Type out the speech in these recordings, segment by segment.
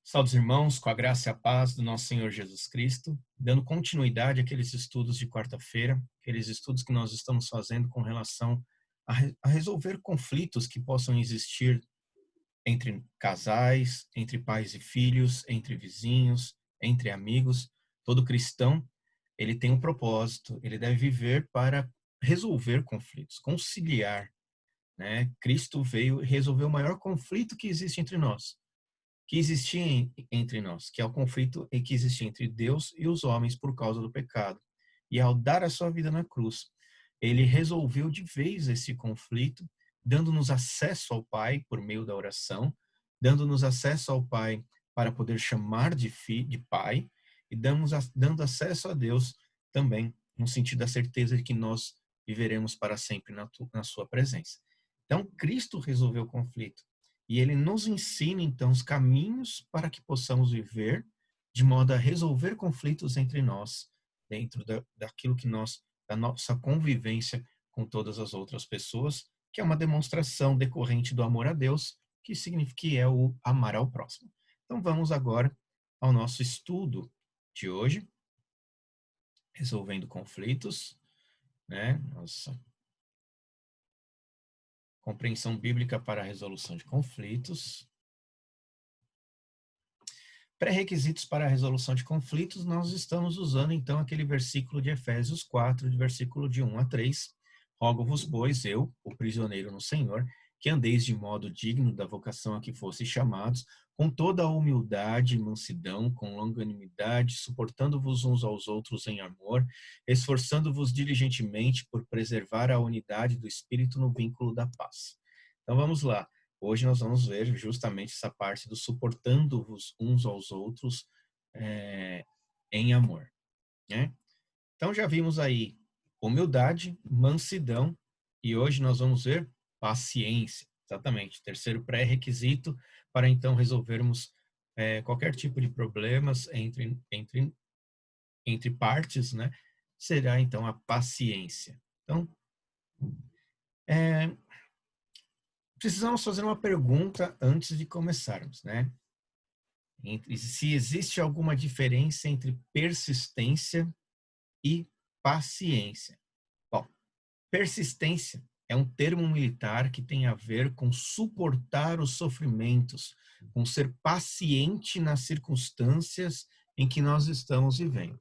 Salve, irmãos, com a graça e a paz do nosso Senhor Jesus Cristo, dando continuidade àqueles estudos de quarta-feira, aqueles estudos que nós estamos fazendo com relação a resolver conflitos que possam existir entre casais, entre pais e filhos, entre vizinhos, entre amigos. Todo cristão, ele tem um propósito, ele deve viver para resolver conflitos, conciliar, né? Cristo veio resolver o maior conflito que existe entre nós, que existia entre nós, que é o conflito que existe entre Deus e os homens por causa do pecado. E ao dar a sua vida na cruz, ele resolveu de vez esse conflito, dando-nos acesso ao Pai por meio da oração, dando-nos acesso ao Pai para poder chamar de filho, de Pai, e dando acesso a Deus também, no sentido da certeza de que nós viveremos para sempre na sua presença. Então, Cristo resolveu o conflito. E ele nos ensina, então, os caminhos para que possamos viver de modo a resolver conflitos entre nós, dentro daquilo que da nossa convivência com todas as outras pessoas, que é uma demonstração decorrente do amor a Deus, que significa que é o amar ao próximo. Então vamos agora ao nosso estudo de hoje, resolvendo conflitos, né? Nossa compreensão bíblica para a resolução de conflitos. Pré-requisitos para a resolução de conflitos, nós estamos usando então aquele versículo de Efésios 4, de versículo de 1 a 3. Rogo-vos, pois, eu, o prisioneiro no Senhor, que andeis de modo digno da vocação a que fosseis chamados, com toda a humildade e mansidão, com longanimidade, suportando-vos uns aos outros em amor, esforçando-vos diligentemente por preservar a unidade do Espírito no vínculo da paz. Então vamos lá. Hoje nós vamos ver justamente essa parte do suportando-vos uns aos outros em amor, né? Então já vimos aí humildade, mansidão, e hoje nós vamos ver paciência, exatamente, terceiro pré-requisito para então resolvermos qualquer tipo de problemas entre partes, né? Será então a paciência. Então, precisamos fazer uma pergunta antes de começarmos, né? Se existe alguma diferença entre persistência e paciência. Bom, persistência é um termo militar que tem a ver com suportar os sofrimentos, com ser paciente nas circunstâncias em que nós estamos vivendo,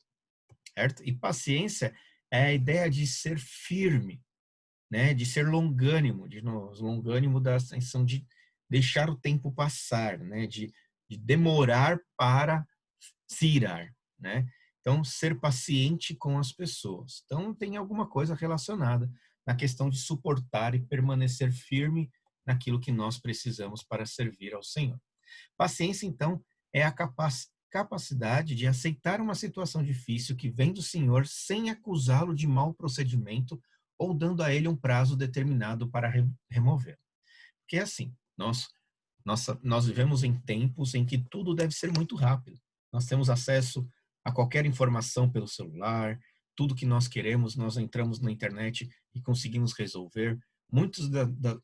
certo? E paciência é a ideia de ser firme, né? De ser longânimo, longânimo da intenção de deixar o tempo passar, né? De demorar para se irar, né? Então, ser paciente com as pessoas. Então, tem alguma coisa relacionada na questão de suportar e permanecer firme naquilo que nós precisamos para servir ao Senhor. Paciência, então, é a capacidade de aceitar uma situação difícil que vem do Senhor sem acusá-lo de mau procedimento ou dando a ele um prazo determinado para remover. Porque assim, nós vivemos em tempos em que tudo deve ser muito rápido. Nós temos acesso a qualquer informação pelo celular, tudo que nós queremos, nós entramos na internet e conseguimos resolver. Muitos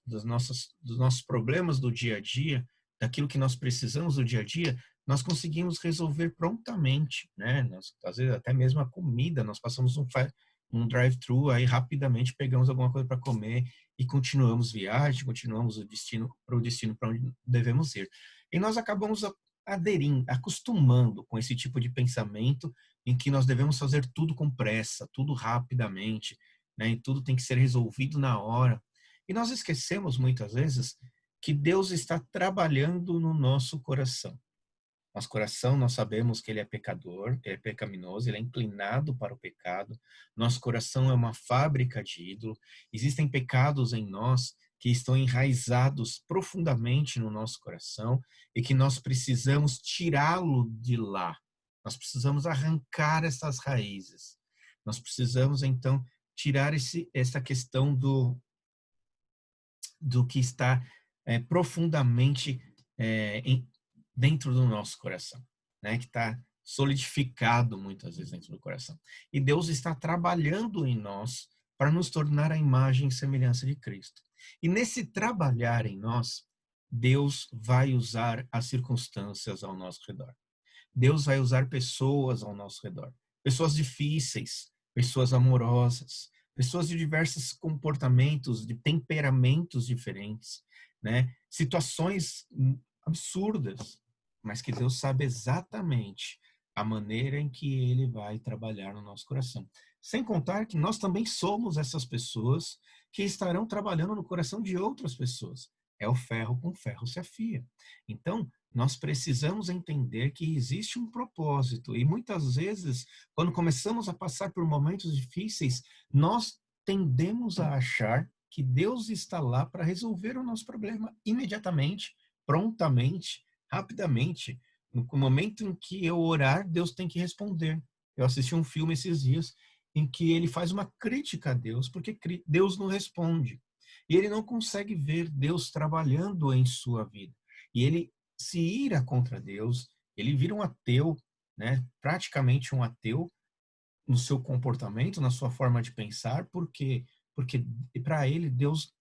dos nossos problemas do dia a dia, daquilo que nós precisamos do dia a dia, nós conseguimos resolver prontamente, né? Às vezes até mesmo a comida, nós passamos um drive-thru, aí rapidamente pegamos alguma coisa para comer e continuamos viagem, continuamos para o destino para onde devemos ir. E nós acabamos aderindo, acostumando com esse tipo de pensamento em que nós devemos fazer tudo com pressa, tudo rapidamente, né? E tudo tem que ser resolvido na hora. E nós esquecemos muitas vezes que Deus está trabalhando no nosso coração. Nosso coração, nós sabemos que ele é pecador, que ele é pecaminoso, ele é inclinado para o pecado. Nosso coração é uma fábrica de ídolo. Existem pecados em nós que estão enraizados profundamente no nosso coração e que nós precisamos tirá-lo de lá. Nós precisamos arrancar essas raízes. Nós precisamos, então, tirar essa questão do que está profundamente dentro do nosso coração, né? Que está solidificado muitas vezes dentro do coração. E Deus está trabalhando em nós para nos tornar a imagem e semelhança de Cristo. E nesse trabalhar em nós, Deus vai usar as circunstâncias ao nosso redor. Deus vai usar pessoas ao nosso redor. Pessoas difíceis, pessoas amorosas, pessoas de diversos comportamentos, de temperamentos diferentes, né? Situações absurdas, mas que Deus sabe exatamente a maneira em que ele vai trabalhar no nosso coração. Sem contar que nós também somos essas pessoas que estarão trabalhando no coração de outras pessoas. É o ferro com ferro se afia. Então, nós precisamos entender que existe um propósito e muitas vezes, quando começamos a passar por momentos difíceis, nós tendemos a achar que Deus está lá para resolver o nosso problema imediatamente, prontamente, rapidamente. No momento em que eu orar, Deus tem que responder. Eu assisti um filme esses dias em que ele faz uma crítica a Deus, porque Deus não responde. E ele não consegue ver Deus trabalhando em sua vida. E ele se ira contra Deus, ele vira um ateu, né? Praticamente um ateu no seu comportamento, na sua forma de pensar, porque para ele Deus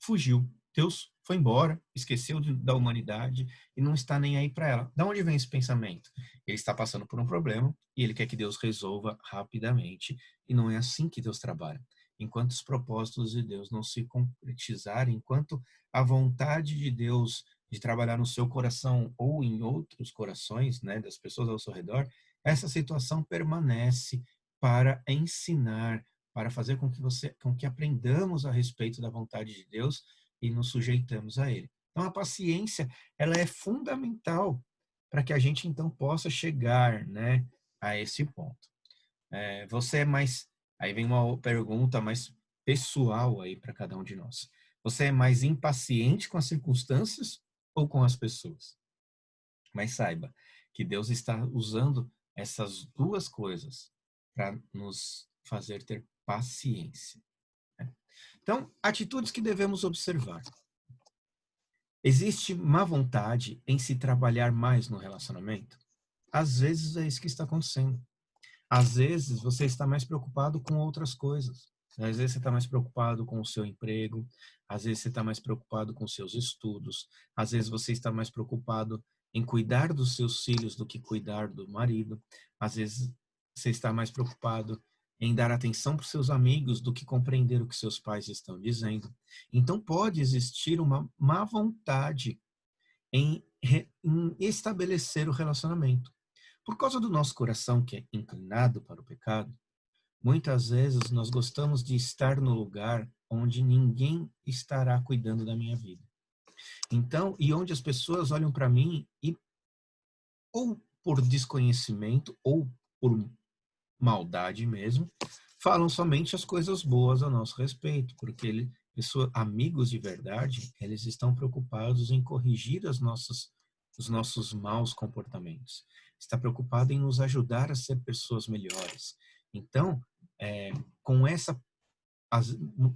fugiu. Deus foi embora, esqueceu da humanidade e não está nem aí para ela. Da onde vem esse pensamento? Ele está passando por um problema e ele quer que Deus resolva rapidamente. E não é assim que Deus trabalha. Enquanto os propósitos de Deus não se concretizarem, enquanto a vontade de Deus de trabalhar no seu coração ou em outros corações, né, das pessoas ao seu redor, essa situação permanece para ensinar, para fazer com que aprendamos a respeito da vontade de Deus e nos sujeitamos a Ele. Então, a paciência, ela é fundamental para que a gente, então, possa chegar, né, a esse ponto. Você é mais... Aí vem uma pergunta mais pessoal aí para cada um de nós. Você é mais impaciente com as circunstâncias ou com as pessoas? Mas saiba que Deus está usando essas duas coisas para nos fazer ter paciência. Né? Então, atitudes que devemos observar. Existe má vontade em se trabalhar mais no relacionamento? Às vezes é isso que está acontecendo. Às vezes você está mais preocupado com outras coisas. Às vezes você está mais preocupado com o seu emprego, às vezes você está mais preocupado com os seus estudos, às vezes você está mais preocupado em cuidar dos seus filhos do que cuidar do marido, às vezes você está mais preocupado em dar atenção para os seus amigos do que compreender o que seus pais estão dizendo. Então pode existir uma má vontade em estabelecer o relacionamento. Por causa do nosso coração que é inclinado para o pecado, muitas vezes nós gostamos de estar no lugar onde ninguém estará cuidando da minha vida. Então, e onde as pessoas olham para mim e, ou por desconhecimento, ou por maldade mesmo, falam somente as coisas boas a nosso respeito, porque amigos de verdade, eles estão preocupados em corrigir os nossos maus comportamentos. Está preocupado em nos ajudar a ser pessoas melhores. Então, com essa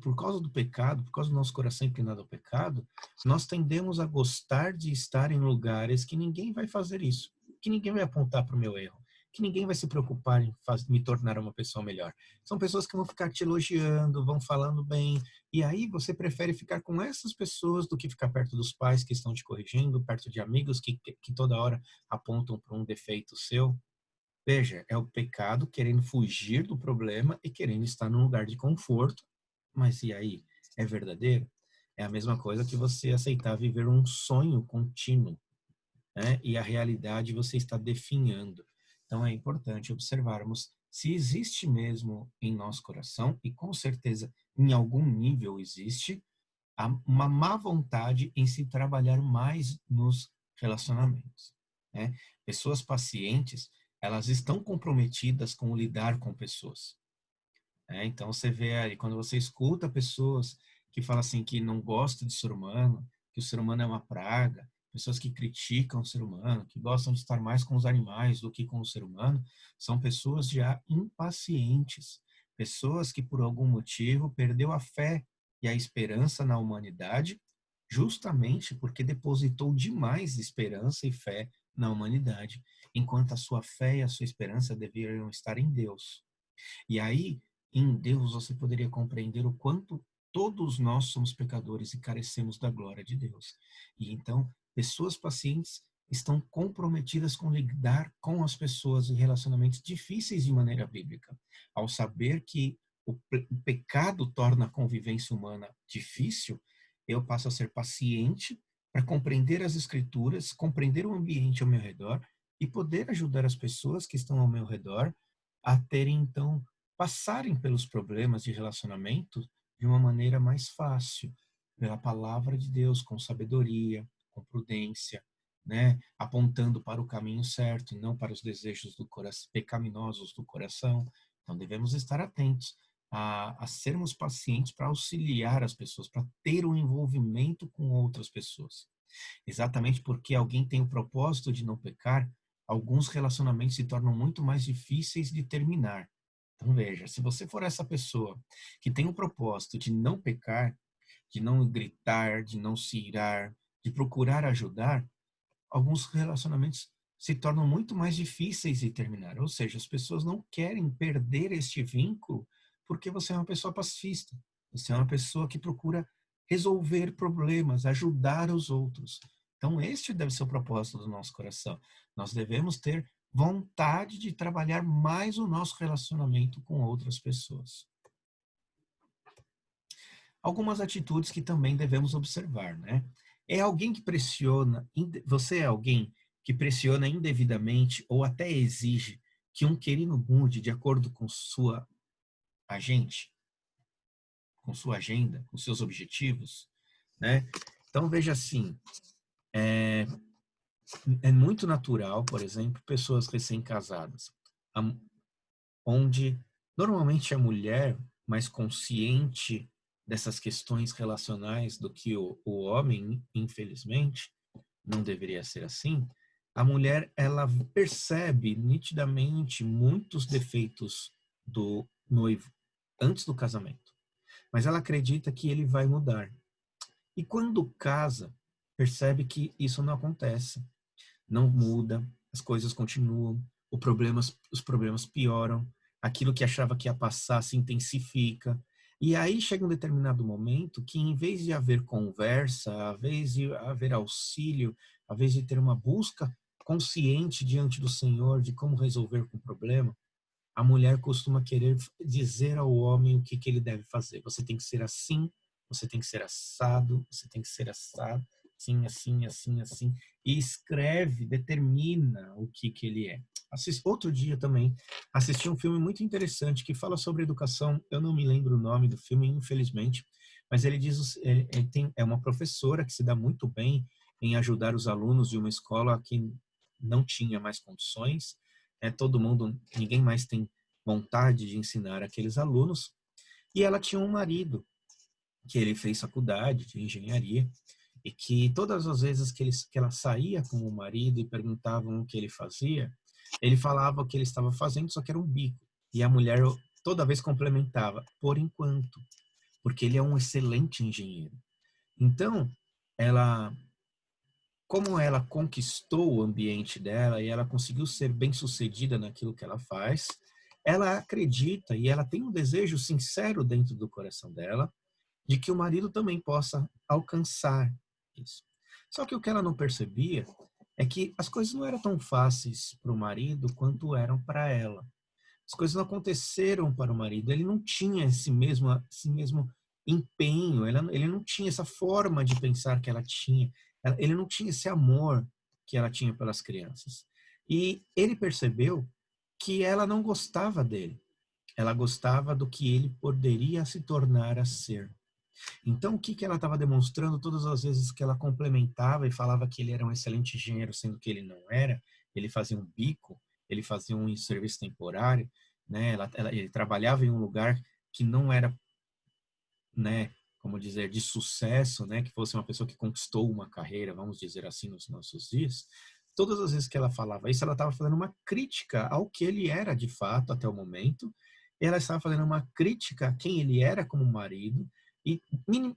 por causa do pecado, por causa do nosso coração inclinado ao pecado, nós tendemos a gostar de estar em lugares que ninguém vai fazer isso, que ninguém vai apontar para o meu erro, que ninguém vai se preocupar em me tornar uma pessoa melhor. São pessoas que vão ficar te elogiando, vão falando bem, e aí você prefere ficar com essas pessoas do que ficar perto dos pais que estão te corrigindo, perto de amigos que toda hora apontam para um defeito seu. Veja, é o pecado querendo fugir do problema e querendo estar num lugar de conforto. Mas e aí? É verdadeiro? É a mesma coisa que você aceitar viver um sonho contínuo, né? E a realidade você está definhando. Então é importante observarmos se existe mesmo em nosso coração, e com certeza em algum nível existe, uma má vontade em se trabalhar mais nos relacionamentos, né? Pessoas pacientes, elas estão comprometidas com lidar com pessoas, né? Então você vê aí, quando você escuta pessoas que falam assim que não gostam de ser humano, que o ser humano é uma praga, pessoas que criticam o ser humano, que gostam de estar mais com os animais do que com o ser humano, são pessoas já impacientes, pessoas que por algum motivo perdeu a fé e a esperança na humanidade, justamente porque depositou demais esperança e fé na humanidade, enquanto a sua fé e a sua esperança deveriam estar em Deus. E aí, em Deus, você poderia compreender o quanto todos nós somos pecadores e carecemos da glória de Deus. E então, pessoas pacientes estão comprometidas com lidar com as pessoas em relacionamentos difíceis de maneira bíblica, ao saber que o pecado torna a convivência humana difícil. Eu passo a ser paciente para compreender as escrituras, compreender o ambiente ao meu redor e poder ajudar as pessoas que estão ao meu redor a terem, então, passarem pelos problemas de relacionamento de uma maneira mais fácil, pela palavra de Deus, com sabedoria, com prudência, né? Apontando para o caminho certo e não para os desejos do coração, pecaminosos do coração. Então, devemos estar atentos a sermos pacientes para auxiliar as pessoas, para ter um envolvimento com outras pessoas. Exatamente porque alguém tem o propósito de não pecar, alguns relacionamentos se tornam muito mais difíceis de terminar. Então veja, se você for essa pessoa que tem o propósito de não pecar, de não gritar, de não se irar, de procurar ajudar, alguns relacionamentos se tornam muito mais difíceis de terminar. Ou seja, as pessoas não querem perder este vínculo porque você é uma pessoa pacifista. Você é uma pessoa que procura resolver problemas, ajudar os outros. Então, este deve ser o propósito do nosso coração. Nós devemos ter vontade de trabalhar mais o nosso relacionamento com outras pessoas. Algumas atitudes que também devemos observar, né? É alguém que pressiona, você é alguém que pressiona indevidamente ou até exige que um querido mude de acordo com sua agente, com sua agenda, com seus objetivos, né? Então veja assim, é muito natural, por exemplo, pessoas recém-casadas, onde normalmente a mulher mais consciente dessas questões relacionais do que o homem, infelizmente, não deveria ser assim. A mulher, ela percebe nitidamente muitos defeitos do noivo antes do casamento, mas ela acredita que ele vai mudar. E quando casa, percebe que isso não acontece, não muda, as coisas continuam, os problemas pioram, aquilo que achava que ia passar se intensifica. E aí chega um determinado momento que, em vez de haver conversa, a vez de haver auxílio, a vez de ter uma busca consciente diante do Senhor de como resolver o problema, a mulher costuma querer dizer ao homem o que ele deve fazer. Você tem que ser assim, você tem que ser assado, você tem que ser assado, assim, assim, assim, assim. E escreve, determina o que ele é. Outro dia também assisti um filme muito interessante que fala sobre educação. Eu não me lembro o nome do filme, infelizmente, mas ele diz, é uma professora que se dá muito bem em ajudar os alunos de uma escola que não tinha mais condições. Todo mundo, ninguém mais tem vontade de ensinar aqueles alunos. E ela tinha um marido que ele fez faculdade de engenharia e que todas as vezes que ela saía com o marido e perguntavam o que ele fazia, ele falava o que ele estava fazendo, só que era um bico. E a mulher toda vez complementava, por enquanto, porque ele é um excelente engenheiro. Então, como ela conquistou o ambiente dela e ela conseguiu ser bem-sucedida naquilo que ela faz, ela acredita e ela tem um desejo sincero dentro do coração dela de que o marido também possa alcançar isso. Só que o que ela não percebia é que as coisas não eram tão fáceis para o marido quanto eram para ela. As coisas não aconteceram para o marido, ele não tinha esse mesmo empenho, ele não tinha essa forma de pensar que ela tinha, ele não tinha esse amor que ela tinha pelas crianças. E ele percebeu que ela não gostava dele, ela gostava do que ele poderia se tornar a ser. Então, o que ela estava demonstrando todas as vezes que ela complementava e falava que ele era um excelente engenheiro, sendo que ele não era, ele fazia um bico, ele fazia um serviço temporário, né? Ele trabalhava em um lugar que não era, né, como dizer, de sucesso, né, que fosse uma pessoa que conquistou uma carreira, vamos dizer assim, nos nossos dias. Todas as vezes que ela falava isso, ela estava fazendo uma crítica ao que ele era de fato até o momento, e ela estava fazendo uma crítica a quem ele era como marido, e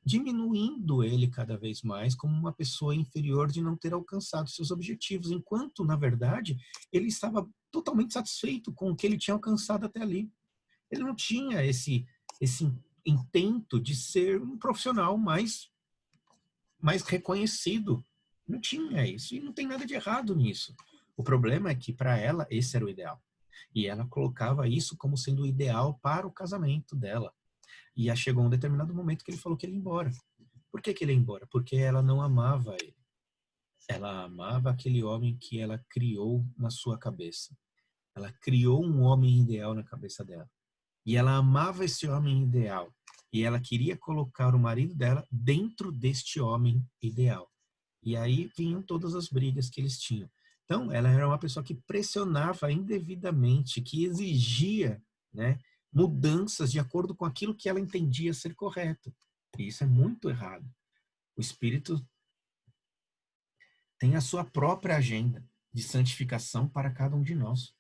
diminuindo ele cada vez mais como uma pessoa inferior de não ter alcançado seus objetivos, enquanto, na verdade, ele estava totalmente satisfeito com o que ele tinha alcançado até ali. Ele não tinha esse intento de ser um profissional mais reconhecido. Não tinha isso, e não tem nada de errado nisso. O problema é que, para ela, esse era o ideal. E ela colocava isso como sendo o ideal para o casamento dela. E aí chegou um determinado momento que ele falou que ele ia embora. Por que ele ia embora? Porque ela não amava ele. Ela amava aquele homem que ela criou na sua cabeça. Ela criou um homem ideal na cabeça dela. E ela amava esse homem ideal. E ela queria colocar o marido dela dentro deste homem ideal. E aí vinham todas as brigas que eles tinham. Então, ela era uma pessoa que pressionava indevidamente, que exigia, né, mudanças de acordo com aquilo que ela entendia ser correto. E isso é muito errado. O Espírito tem a sua própria agenda de santificação para cada um de nós.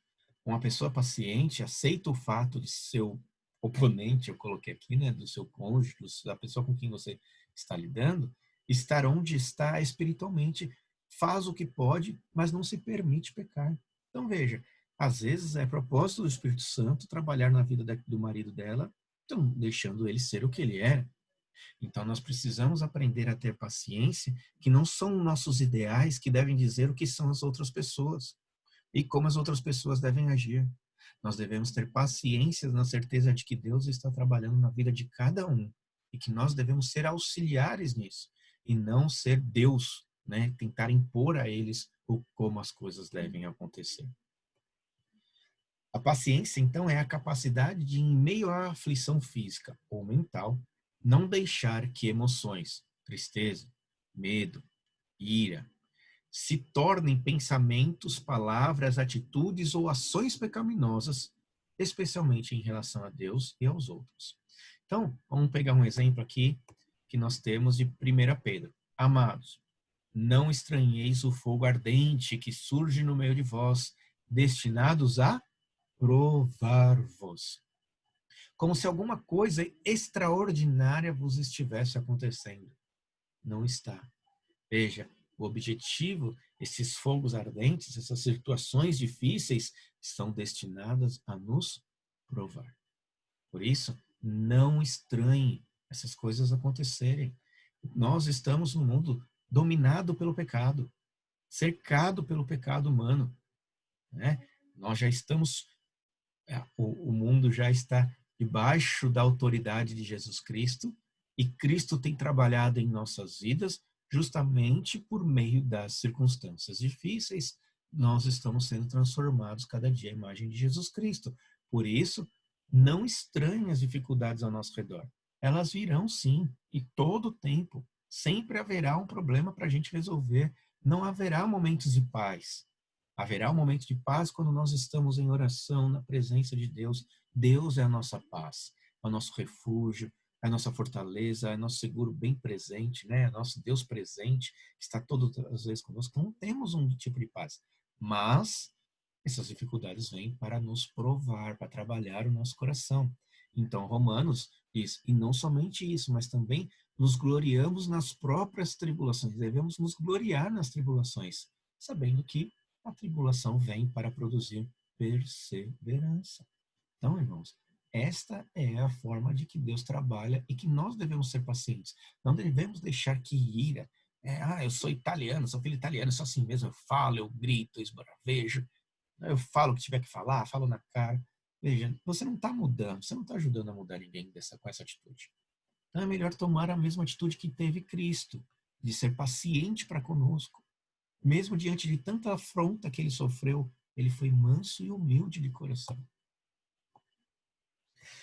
Uma pessoa paciente aceita o fato de seu oponente, eu coloquei aqui, né, do seu cônjuge, da pessoa com quem você está lidando, estar onde está espiritualmente, faz o que pode, mas não se permite pecar. Então veja, às vezes é propósito do Espírito Santo trabalhar na vida do marido dela, então deixando ele ser o que ele é. Então nós precisamos aprender a ter paciência, que não são nossos ideais que devem dizer o que são as outras pessoas e como as outras pessoas devem agir. Nós devemos ter paciência na certeza de que Deus está trabalhando na vida de cada um e que nós devemos ser auxiliares nisso e não ser Deus, né? Tentar impor a eles como as coisas devem acontecer. A paciência, então, é a capacidade de, em meio à aflição física ou mental, não deixar que emoções, tristeza, medo, ira, se tornem pensamentos, palavras, atitudes ou ações pecaminosas, especialmente em relação a Deus e aos outros. Então, vamos pegar um exemplo aqui que nós temos de 1 Pedro. Amados, não estranheis o fogo ardente que surge no meio de vós, destinados a provar-vos. Como se alguma coisa extraordinária vos estivesse acontecendo. Não está. Veja, o objetivo, esses fogos ardentes, essas situações difíceis, estão destinadas a nos provar. Por isso, não estranhe essas coisas acontecerem. Nós estamos num mundo dominado pelo pecado, cercado pelo pecado humano, né? Nós já estamos, o mundo já está debaixo da autoridade de Jesus Cristo e Cristo tem trabalhado em nossas vidas justamente por meio das circunstâncias difíceis. Nós estamos sendo transformados cada dia à imagem de Jesus Cristo. Por isso, não estranhe as dificuldades ao nosso redor. Elas virão sim, e todo o tempo. Sempre haverá um problema para a gente resolver. Não haverá momentos de paz. Haverá um momento de paz quando nós estamos em oração, na presença de Deus. Deus é a nossa paz, é o nosso refúgio, é a nossa fortaleza, é nosso seguro bem presente, né? É nosso Deus presente, que está todas as vezes conosco. Não temos um tipo de paz, mas essas dificuldades vêm para nos provar, para trabalhar o nosso coração. Então, Romanos diz, e não somente isso, mas também nos gloriamos nas próprias tribulações. Devemos nos gloriar nas tribulações, sabendo que a tribulação vem para produzir perseverança. Então, irmãos, esta é a forma de que Deus trabalha e que nós devemos ser pacientes. Não devemos deixar que ira, eu sou italiano, sou filho italiano, sou assim mesmo, eu falo, eu grito, eu esbravejo, eu falo o que tiver que falar, falo na cara. Veja, você não está mudando, você não está ajudando a mudar ninguém com essa atitude. Então é melhor tomar a mesma atitude que teve Cristo, de ser paciente para conosco. Mesmo diante de tanta afronta que ele sofreu, ele foi manso e humilde de coração.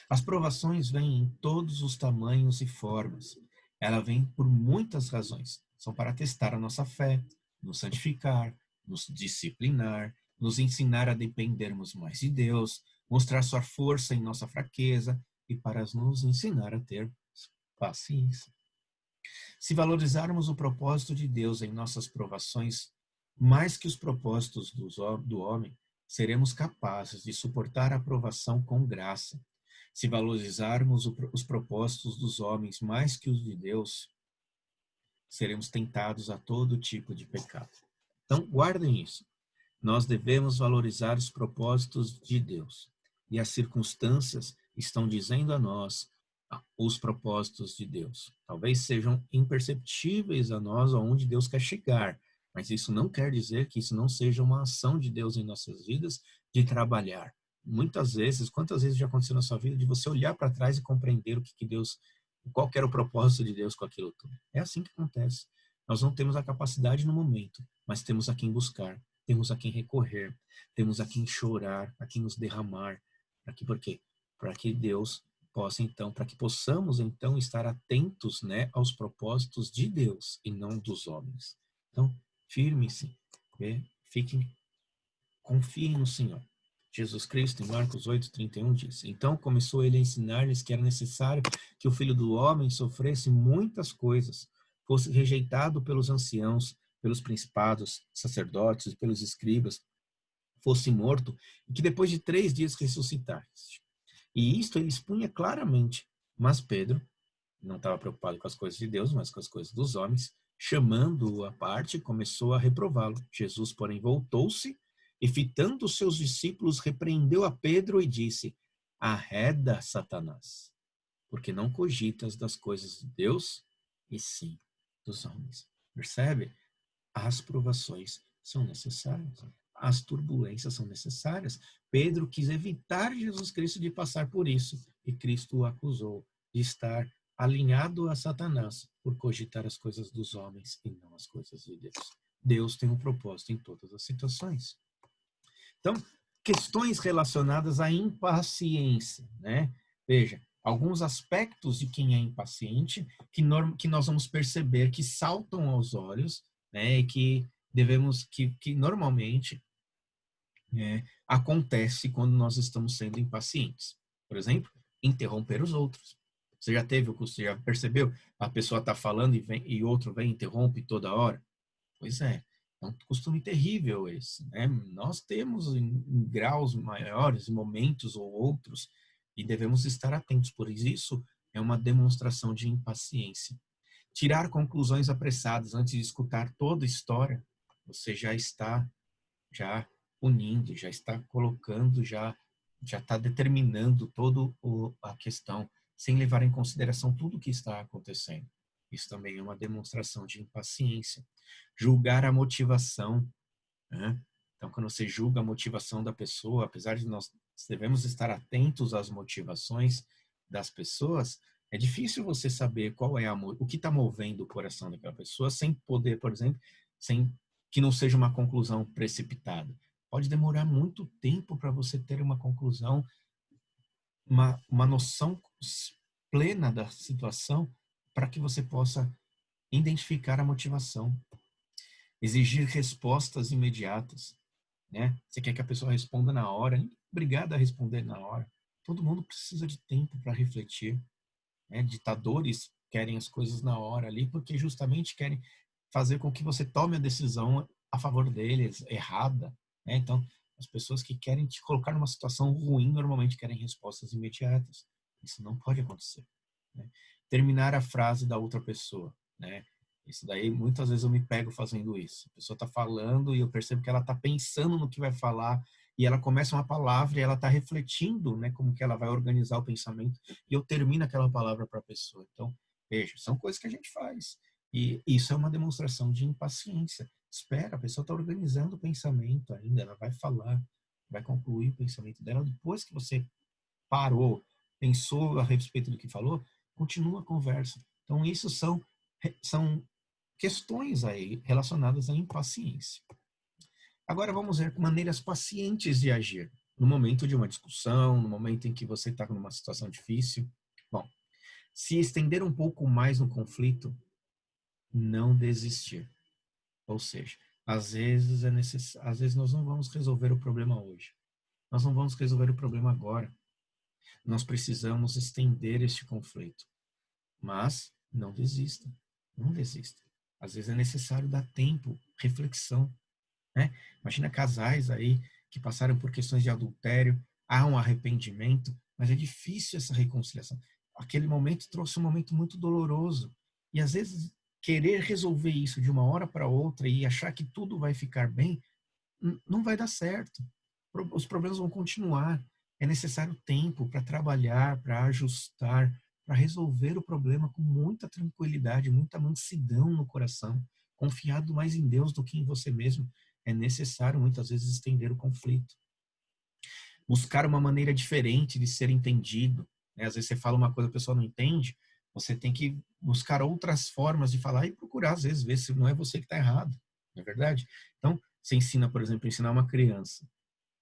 As provações vêm em todos os tamanhos e formas. Ela vem por muitas razões. São para testar a nossa fé, nos santificar, nos disciplinar, nos ensinar a dependermos mais de Deus, mostrar sua força em nossa fraqueza e para nos ensinar a ter paciência. Se valorizarmos o propósito de Deus em nossas provações, mais que os propósitos do homem, seremos capazes de suportar a provação com graça. Se valorizarmos os propósitos dos homens mais que os de Deus, seremos tentados a todo tipo de pecado. Então, guardem isso. Nós devemos valorizar os propósitos de Deus. E as circunstâncias estão dizendo a nós os propósitos de Deus. Talvez sejam imperceptíveis a nós aonde Deus quer chegar, mas isso não quer dizer que isso não seja uma ação de Deus em nossas vidas de trabalhar. Muitas vezes, quantas vezes já aconteceu na sua vida de você olhar para trás e compreender o que Deus, qual que era o propósito de Deus com aquilo tudo? É assim que acontece. Nós não temos a capacidade no momento, mas temos a quem buscar, temos a quem recorrer, temos a quem chorar, a quem nos derramar. Por quê? Para que Deus possa então, para que possamos então estar atentos, né, aos propósitos de Deus e não dos homens. Então, firme-se, né? Fiquem, confiem no Senhor. Jesus Cristo, em Marcos 8:31 diz: Então começou ele a ensinar-lhes que era necessário que o Filho do Homem sofresse muitas coisas, fosse rejeitado pelos anciãos, pelos principados, sacerdotes e pelos escribas, fosse morto e que depois de 3 dias ressuscitasse. E isto ele expunha claramente. Mas Pedro não estava preocupado com as coisas de Deus, mas com as coisas dos homens. Chamando-o à parte, começou a reprová-lo. Jesus, porém, voltou-se e, fitando os seus discípulos, repreendeu a Pedro e disse: Arreda, Satanás, porque não cogitas das coisas de Deus, e sim dos homens. Percebe? As provações são necessárias. As turbulências são necessárias. Pedro quis evitar Jesus Cristo de passar por isso, e Cristo o acusou de estar alinhado a Satanás por cogitar as coisas dos homens e não as coisas de Deus. Deus tem um propósito em todas as situações. Então, questões relacionadas à impaciência, né? Veja, alguns aspectos de quem é impaciente que nós vamos perceber que saltam aos olhos, né? E que devemos, que normalmente acontece quando nós estamos sendo impacientes. Por exemplo, interromper os outros. Você já percebeu? A pessoa está falando e outro vem e interrompe toda hora? Pois é um costume terrível esse, né? Nós temos em graus maiores, momentos ou outros, e devemos estar atentos. Por isso, é uma demonstração de impaciência. Tirar conclusões apressadas antes de escutar toda a história, você já está unindo, já está colocando, já está determinando toda a questão, sem levar em consideração tudo o que está acontecendo. Isso também é uma demonstração de impaciência. Julgar a motivação, né? Então, quando você julga a motivação da pessoa, apesar de nós devemos estar atentos às motivações das pessoas, é difícil você saber qual é o que está movendo o coração daquela pessoa sem poder, por exemplo, sem que não seja uma conclusão precipitada. Pode demorar muito tempo para você ter uma conclusão, uma noção plena da situação, para que você possa identificar a motivação. Exigir respostas imediatas, né? Você quer que a pessoa responda na hora, ninguém é obrigado a responder na hora. Todo mundo precisa de tempo para refletir, né? Ditadores querem as coisas na hora ali, porque justamente querem fazer com que você tome a decisão a favor deles, errada, né? Então, as pessoas que querem te colocar numa situação ruim normalmente querem respostas imediatas. Isso não pode acontecer, né? Terminar a frase da outra pessoa, né? Isso daí, muitas vezes eu me pego fazendo isso. A pessoa está falando e eu percebo que ela está pensando no que vai falar e ela começa uma palavra e ela está refletindo, né, como que ela vai organizar o pensamento e eu termino aquela palavra para a pessoa. Então, veja, são coisas que a gente faz. E isso é uma demonstração de impaciência. Espera, a pessoa está organizando o pensamento ainda, ela vai falar, vai concluir o pensamento dela. Depois que você parou, pensou a respeito do que falou, continua a conversa. Então, isso são questões aí relacionadas à impaciência. Agora vamos ver maneiras pacientes de agir no momento de uma discussão, no momento em que você está numa situação difícil. Bom, se estender um pouco mais no conflito, não desistir. Ou seja, às vezes nós não vamos resolver o problema hoje. Nós não vamos resolver o problema agora. Nós precisamos estender este conflito. Mas não desista. Não desista. Às vezes é necessário dar tempo, reflexão, né? Imagina casais aí que passaram por questões de adultério, há um arrependimento, mas é difícil essa reconciliação. Aquele momento trouxe um momento muito doloroso. E às vezes querer resolver isso de uma hora para outra e achar que tudo vai ficar bem, não vai dar certo. Os problemas vão continuar. É necessário tempo para trabalhar, para ajustar, para resolver o problema com muita tranquilidade, muita mansidão no coração, confiado mais em Deus do que em você mesmo. É necessário muitas vezes estender o conflito. Buscar uma maneira diferente de ser entendido, né? Às vezes você fala uma coisa, a pessoa não entende, você tem que buscar outras formas de falar e procurar, às vezes, ver se não é você que está errado, não é verdade? Então, você ensina, por exemplo, ensinar uma criança.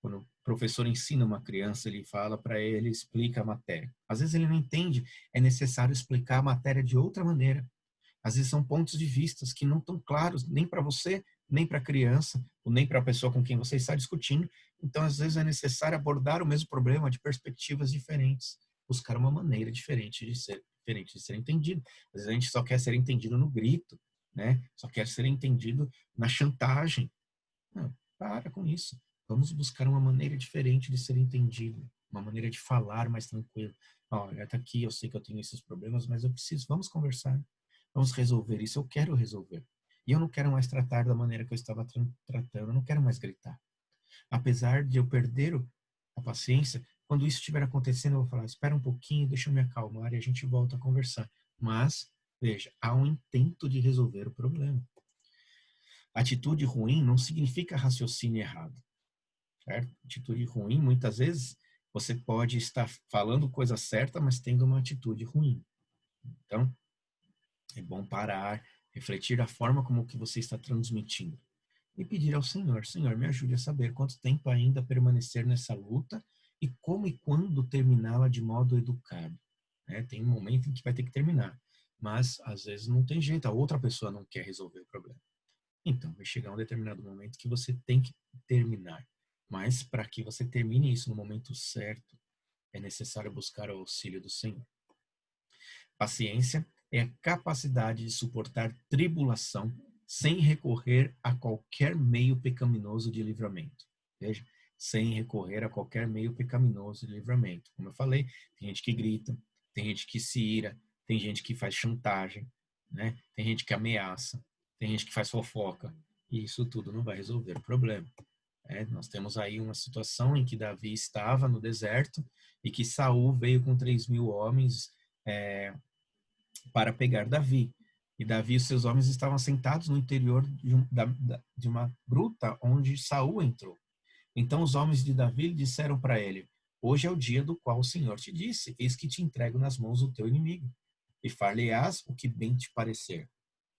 Quando o professor ensina uma criança, ele fala para ele, explica a matéria. Às vezes ele não entende, é necessário explicar a matéria de outra maneira. Às vezes são pontos de vistas que não estão claros nem para você, nem para a criança, ou nem para a pessoa com quem você está discutindo. Então, às vezes é necessário abordar o mesmo problema de perspectivas diferentes, buscar uma maneira diferente de ser entendido. Às vezes a gente só quer ser entendido no grito, né? Só quer ser entendido na chantagem. Não, para com isso. Vamos buscar uma maneira diferente de ser entendido, uma maneira de falar mais tranquilo. Olha, tá aqui, eu sei que eu tenho esses problemas, mas eu preciso, vamos conversar. Vamos resolver isso, eu quero resolver. E eu não quero mais tratar da maneira que eu estava tratando, eu não quero mais gritar. Apesar de eu perder a paciência, quando isso estiver acontecendo, eu vou falar, espera um pouquinho, deixa eu me acalmar e a gente volta a conversar. Mas, veja, há um intento de resolver o problema. Atitude ruim não significa raciocínio errado, certo? Atitude ruim, muitas vezes, você pode estar falando coisa certa, mas tendo uma atitude ruim. Então, é bom parar, refletir a forma como que você está transmitindo e pedir ao Senhor, Senhor, me ajude a saber quanto tempo ainda permanecer nessa luta e como e quando terminá-la de modo educado. Né? Tem um momento em que vai ter que terminar, mas às vezes não tem jeito, a outra pessoa não quer resolver o problema. Então, vai chegar um determinado momento que você tem que terminar. Mas para que você termine isso no momento certo, é necessário buscar o auxílio do Senhor. Paciência é a capacidade de suportar tribulação sem recorrer a qualquer meio pecaminoso de livramento. Veja, sem recorrer a qualquer meio pecaminoso de livramento. Como eu falei, tem gente que grita, tem gente que se ira, tem gente que faz chantagem, né? Tem gente que ameaça, tem gente que faz fofoca. E isso tudo não vai resolver o problema. Nós temos aí uma situação em que Davi estava no deserto e que Saul veio com 3.000 homens é, para pegar Davi. E Davi e seus homens estavam sentados no interior de uma gruta onde Saul entrou. Então os homens de Davi disseram para ele: Hoje é o dia do qual o Senhor te disse: Eis que te entrego nas mãos do teu inimigo, e far-lhe-ás o que bem te parecer.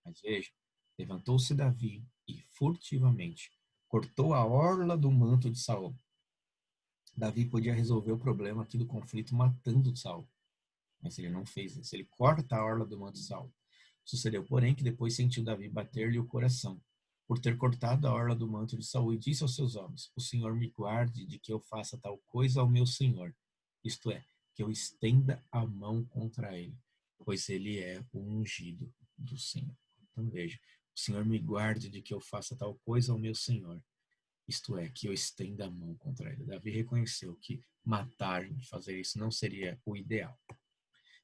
Mas veja, levantou-se Davi e furtivamente cortou a orla do manto de Saul. Davi podia resolver o problema aqui do conflito matando Saul. Mas ele não fez isso. Ele corta a orla do manto de Saul. Sucedeu, porém, que depois sentiu Davi bater-lhe o coração, por ter cortado a orla do manto de Saul, e disse aos seus homens: O Senhor me guarde de que eu faça tal coisa ao meu Senhor, isto é, que eu estenda a mão contra ele, pois ele é o ungido do Senhor. Então veja, o Senhor me guarde de que eu faça tal coisa ao meu Senhor, isto é, que eu estenda a mão contra ele. Davi reconheceu que matar, fazer isso, não seria o ideal.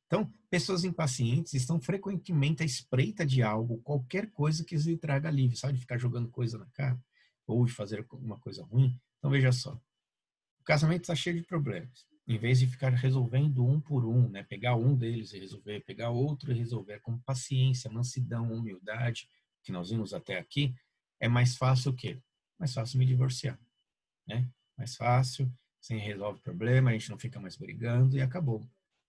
Então, pessoas impacientes estão frequentemente à espreita de algo, qualquer coisa que lhe traga alívio, sabe? De ficar jogando coisa na cara, ou de fazer uma coisa ruim. Então, veja só, o casamento está cheio de problemas. Em vez de ficar resolvendo um por um, né? Pegar um deles e resolver, pegar outro e resolver, com paciência, mansidão, humildade, que nós vimos até aqui, é mais fácil o quê? Mais fácil me divorciar, né? Mais fácil, sem resolve o problema, a gente não fica mais brigando e acabou.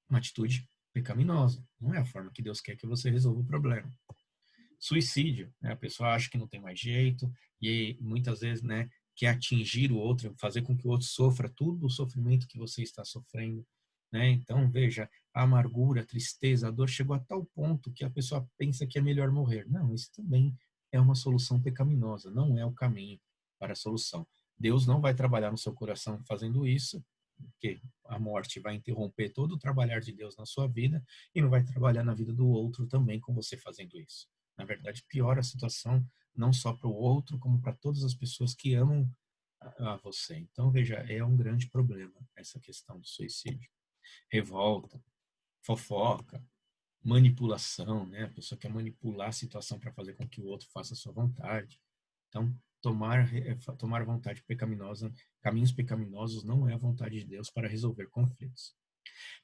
Uma atitude pecaminosa. Não é a forma que Deus quer que você resolva o problema. Suicídio, né? A pessoa acha que não tem mais jeito e muitas vezes, né, quer atingir o outro, fazer com que o outro sofra tudo o sofrimento que você está sofrendo, né? Então, veja, a amargura, a tristeza, a dor chegou a tal ponto que a pessoa pensa que é melhor morrer. Não, isso também é uma solução pecaminosa, não é o caminho para a solução. Deus não vai trabalhar no seu coração fazendo isso, porque a morte vai interromper todo o trabalhar de Deus na sua vida e não vai trabalhar na vida do outro também com você fazendo isso. Na verdade, piora a situação não só para o outro, como para todas as pessoas que amam a você. Então, veja, é um grande problema essa questão do suicídio. Revolta, fofoca, manipulação, né? A pessoa quer manipular a situação para fazer com que o outro faça a sua vontade. Então, tomar vontade pecaminosa, caminhos pecaminosos não é a vontade de Deus para resolver conflitos.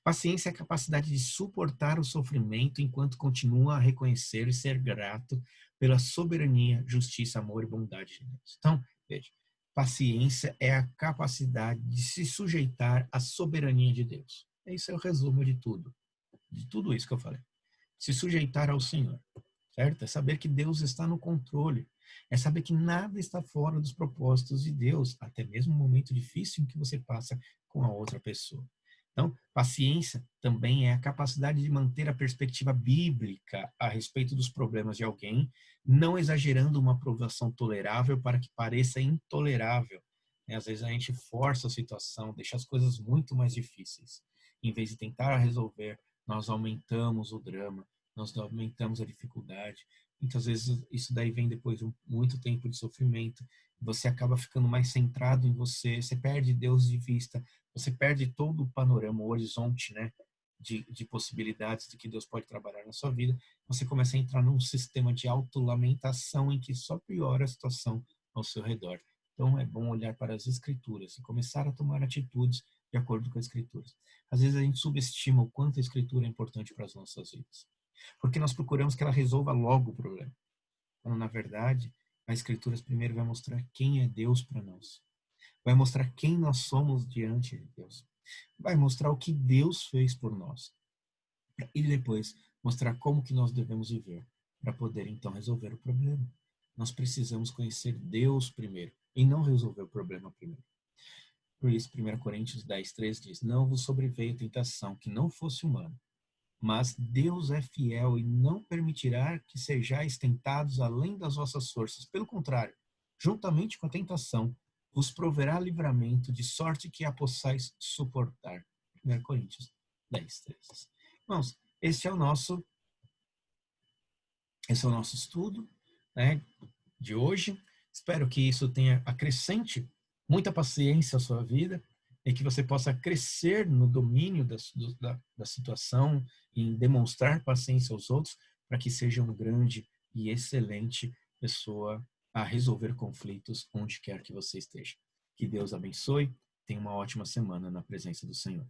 Paciência é a capacidade de suportar o sofrimento enquanto continua a reconhecer e ser grato pela soberania, justiça, amor e bondade de Deus. Então, veja, paciência é a capacidade de se sujeitar à soberania de Deus. Esse é o resumo de tudo isso que eu falei. Se sujeitar ao Senhor, certo? É saber que Deus está no controle. É saber que nada está fora dos propósitos de Deus, até mesmo o momento difícil em que você passa com a outra pessoa. Então, paciência também é a capacidade de manter a perspectiva bíblica a respeito dos problemas de alguém, não exagerando uma aprovação tolerável para que pareça intolerável. Às vezes a gente força a situação, deixa as coisas muito mais difíceis. Em vez de tentar resolver, nós aumentamos o drama, nós aumentamos a dificuldade. Muitas vezes isso daí vem depois de muito tempo de sofrimento. Você acaba ficando mais centrado em você, você perde Deus de vista, você perde todo o panorama, o horizonte, né, de possibilidades de que Deus pode trabalhar na sua vida. Você começa a entrar num sistema de autolamentação em que só piora a situação ao seu redor. Então é bom olhar para as Escrituras e começar a tomar atitudes de acordo com as Escrituras. Às vezes a gente subestima o quanto a Escritura é importante para as nossas vidas, porque nós procuramos que ela resolva logo o problema, quando na verdade a Escritura primeiro vai mostrar quem é Deus para nós, vai mostrar quem nós somos diante de Deus, vai mostrar o que Deus fez por nós e depois mostrar como que nós devemos viver para poder então resolver o problema. Nós precisamos conhecer Deus primeiro e não resolver o problema primeiro. Por isso, 1 Coríntios 10:3 diz: não vos sobreveio tentação que não fosse humana, mas Deus é fiel e não permitirá que sejais tentados além das vossas forças. Pelo contrário, juntamente com a tentação, vos proverá livramento, de sorte que a possais suportar. 1 Coríntios 10:3. Irmãos, esse é o nosso estudo, né, de hoje. Espero que isso acrescente muita paciência à sua vida e que você possa crescer no domínio da situação, em demonstrar paciência aos outros, para que seja uma grande e excelente pessoa a resolver conflitos onde quer que você esteja. Que Deus abençoe. Tenha uma ótima semana na presença do Senhor.